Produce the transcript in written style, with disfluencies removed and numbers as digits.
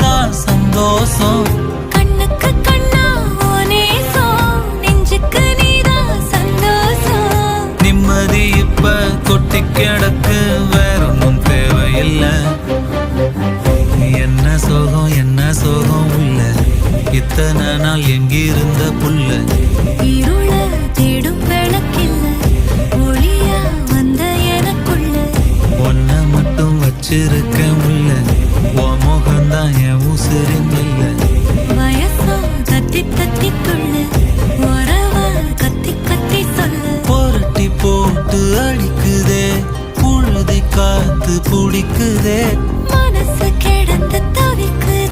நீதான் சந்தோஷம். கண்ணுக்கு கண்ணா நேசம், நெஞ்சுக்கு நீதான் சந்தோஷம். நிம்மதி இப்ப கொட்டி கிடக்கு, வேற ஒன்றும் தேவையில்லை. என்ன சோகம் என்ன சோகம் உள்ள, இத்தனை நாள் எங்கிருந்த புள்ள. இருள தேடும் விளக்கில்ல, ஒளியா வந்த எனக்குள்ள. ஒன்ன மட்டும் வச்சிருக்க முல்ல, உன் முகம்தான் என் உசிரின் இல்ல.